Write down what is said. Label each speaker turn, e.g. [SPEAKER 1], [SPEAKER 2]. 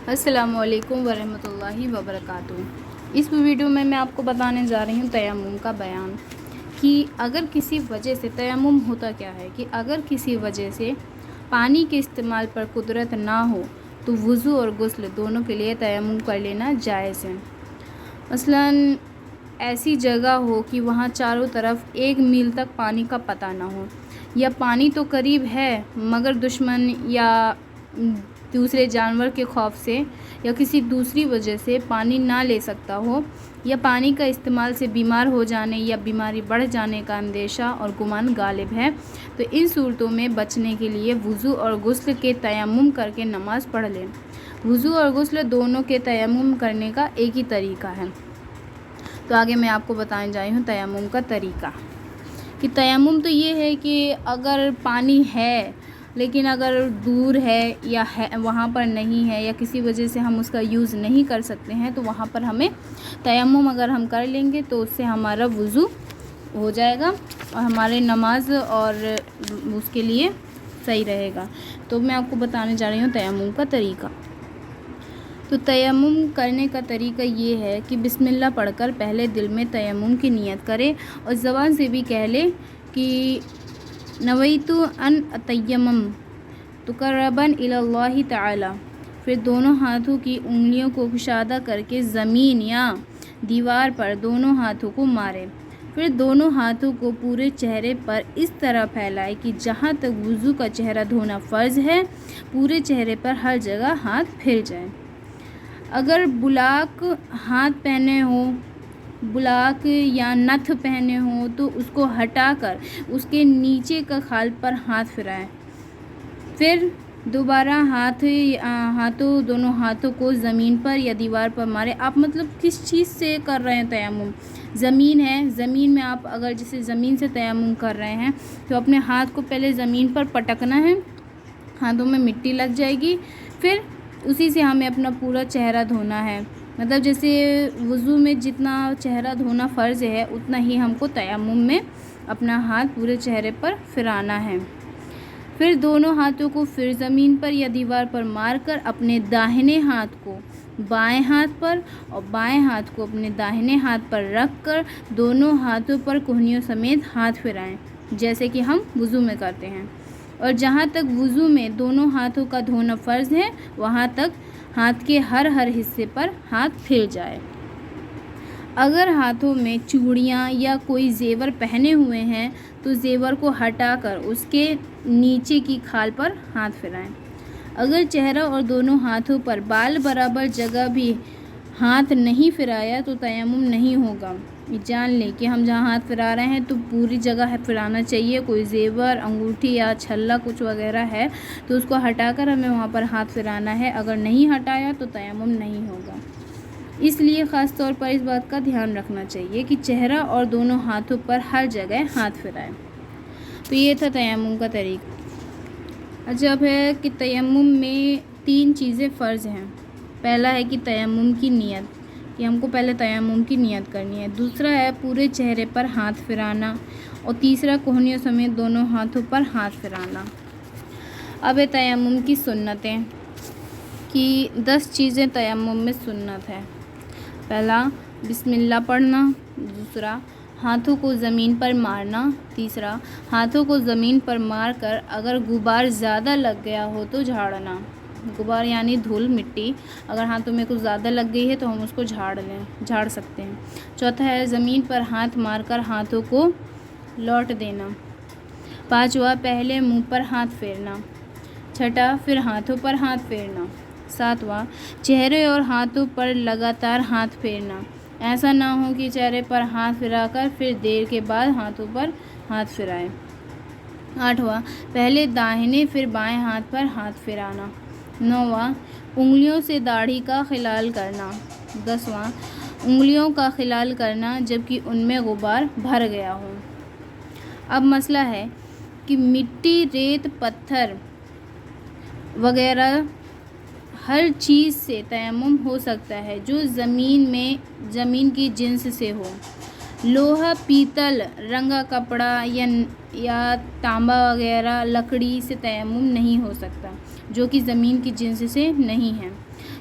[SPEAKER 1] السلام علیکم ورحمۃ اللہ وبرکاتہ۔ اس ویڈیو میں آپ کو بتانے جا رہی ہوں تیمم کا بیان کہ اگر کسی وجہ سے تیمم ہوتا کیا ہے کہ اگر کسی وجہ سے پانی کے استعمال پر قدرت نہ ہو تو وضو اور غسل دونوں کے لیے تیمم کر لینا جائز ہے۔ مثلاً ایسی جگہ ہو کہ وہاں چاروں طرف 1 میل تک پانی کا پتہ نہ ہو، یا پانی تو قریب ہے مگر دشمن یا دوسرے جانور کے خوف سے یا کسی دوسری وجہ سے پانی نہ لے سکتا ہو، یا پانی کا استعمال سے بیمار ہو جانے یا بیماری بڑھ جانے کا اندیشہ اور گمان غالب ہے، تو ان صورتوں میں بچنے کے لیے وضو اور غسل کے تیمم کر کے نماز پڑھ لیں۔ وضو اور غسل دونوں کے تیمم کرنے کا ایک ہی طریقہ ہے۔ تو آگے میں آپ کو بتانے جائی ہوں تیمم کا طریقہ کہ تیمم تو یہ ہے کہ اگر پانی ہے لیکن اگر دور ہے یا وہاں پر نہیں ہے یا کسی وجہ سے ہم اس کا یوز نہیں کر سکتے ہیں، تو وہاں پر ہمیں تیمم اگر ہم کر لیں گے تو اس سے ہمارا وضو ہو جائے گا اور ہمارے نماز اور اس کے لیے صحیح رہے گا۔ تو میں آپ کو بتانے جا رہی ہوں تیمم کا طریقہ۔ تو تیمم کرنے کا طریقہ یہ ہے کہ بسم اللہ پڑھ کر پہلے دل میں تیمم کی نیت کرے اور زبان سے بھی کہہ لے کہ نویتو ان اتیمم تقربا الی اللہ تعالی۔ پھر دونوں ہاتھوں کی انگلیوں کو کشادہ کر کے زمین یا دیوار پر دونوں ہاتھوں کو مارے۔ پھر دونوں ہاتھوں کو پورے چہرے پر اس طرح پھیلائے کہ جہاں تک وضو کا چہرہ دھونا فرض ہے پورے چہرے پر ہر جگہ ہاتھ پھیل جائیں۔ اگر بلاک ہاتھ پہنے ہوں، بلاک یا نتھ پہنے ہوں تو اس کو ہٹا کر اس کے نیچے کا خال پر ہاتھ پھرائیں۔ پھر دوبارہ دونوں ہاتھوں کو زمین پر یا دیوار پر مارے۔ آپ مطلب کس چیز سے کر رہے ہیں تیمم؟ زمین ہے، زمین میں آپ اگر جیسے زمین سے تیمم کر رہے ہیں تو اپنے ہاتھ کو پہلے زمین پر پٹکنا ہے، ہاتھوں میں مٹی لگ جائے گی، پھر اسی سے ہمیں اپنا پورا چہرہ دھونا ہے۔ مطلب جیسے وضو میں جتنا چہرہ دھونا فرض ہے اتنا ہی ہم کو تیمم میں اپنا ہاتھ پورے چہرے پر پھرانا ہے۔ پھر دونوں ہاتھوں کو پھر زمین پر یا دیوار پر مار کر اپنے داہنے ہاتھ کو بائیں ہاتھ پر اور بائیں ہاتھ کو اپنے داہنے ہاتھ پر رکھ کر دونوں ہاتھوں پر کہنیوں سمیت ہاتھ پھرائیں جیسے کہ ہم وضو میں کرتے ہیں، اور جہاں تک وضو میں دونوں ہاتھوں کا دھونا فرض ہے وہاں تک ہاتھ کے ہر حصے پر ہاتھ پھر جائے۔ اگر ہاتھوں میں چوڑیاں یا کوئی زیور پہنے ہوئے ہیں تو زیور کو ہٹا کر اس کے نیچے کی کھال پر ہاتھ پھرائیں۔ اگر چہرہ اور دونوں ہاتھوں پر بال برابر جگہ بھی ہاتھ نہیں پھرایا تو تیمم نہیں ہوگا۔ یہ جان لیں کہ ہم جہاں ہاتھ پھرا رہے ہیں تو پوری جگہ پھرانا چاہیے۔ کوئی زیور، انگوٹھی یا چھلا کچھ وغیرہ ہے تو اس کو ہٹا کر ہمیں وہاں پر ہاتھ پھرانا ہے۔ اگر نہیں ہٹایا تو تیمم نہیں ہوگا۔ اس لیے خاص طور پر اس بات کا دھیان رکھنا چاہیے کہ چہرہ اور دونوں ہاتھوں پر ہر جگہ ہاتھ پھرائیں۔ تو یہ تھا تیمم کا طریقہ۔ عجب ہے کہ تیمم میں 3 چیزیں فرض ہیں۔ پہلا ہے کہ تیمم کی نیت، کہ ہم کو پہلے تیمم کی نیت کرنی ہے۔ دوسرا ہے پورے چہرے پر ہاتھ پھرانا، اور تیسرا کہنیوں سمیت دونوں ہاتھوں پر ہاتھ پھرانا۔ اب ہے تیمم کی سنتیں کہ 10 چیزیں تیمم میں سنت ہے۔ پہلا بسم اللہ پڑھنا، دوسرا ہاتھوں کو زمین پر مارنا، تیسرا ہاتھوں کو زمین پر مار کر اگر غبار زیادہ لگ گیا ہو تو جھاڑنا۔ غبار یعنی دھول مٹی، اگر ہاتھوں میں کچھ زیادہ لگ گئی ہے تو ہم اس کو جھاڑ سکتے ہیں۔ چوتھا ہے زمین پر ہاتھ مار کر ہاتھوں کو لوٹ دینا۔ پانچواں پہلے منہ پر ہاتھ پھیرنا۔ چھٹا پھر ہاتھوں پر ہاتھ پھیرنا۔ ساتواں چہرے اور ہاتھوں پر لگاتار ہاتھ پھیرنا، ایسا نہ ہو کہ چہرے پر ہاتھ پھرا کر پھر دیر کے بعد ہاتھوں پر ہاتھ پھرائیں۔ آٹھواں پہلے داہنے پھر بائیں ہاتھ پر ہاتھ پھرانا۔ نواں انگلیوں سے داڑھی کا خلال کرنا۔ 10واں انگلیوں کا خلال کرنا جبکہ ان میں غبار بھر گیا ہو۔ اب مسئلہ ہے کہ مٹی، ریت، پتھر وغیرہ ہر چیز سے تیمم ہو سکتا ہے جو زمین کی جنس سے ہو۔ لوہا، پیتل، رنگا کپڑا یا تانبا وغیرہ لکڑی سے تیمم نہیں ہو سکتا جو کہ زمین کی جنس سے نہیں ہے۔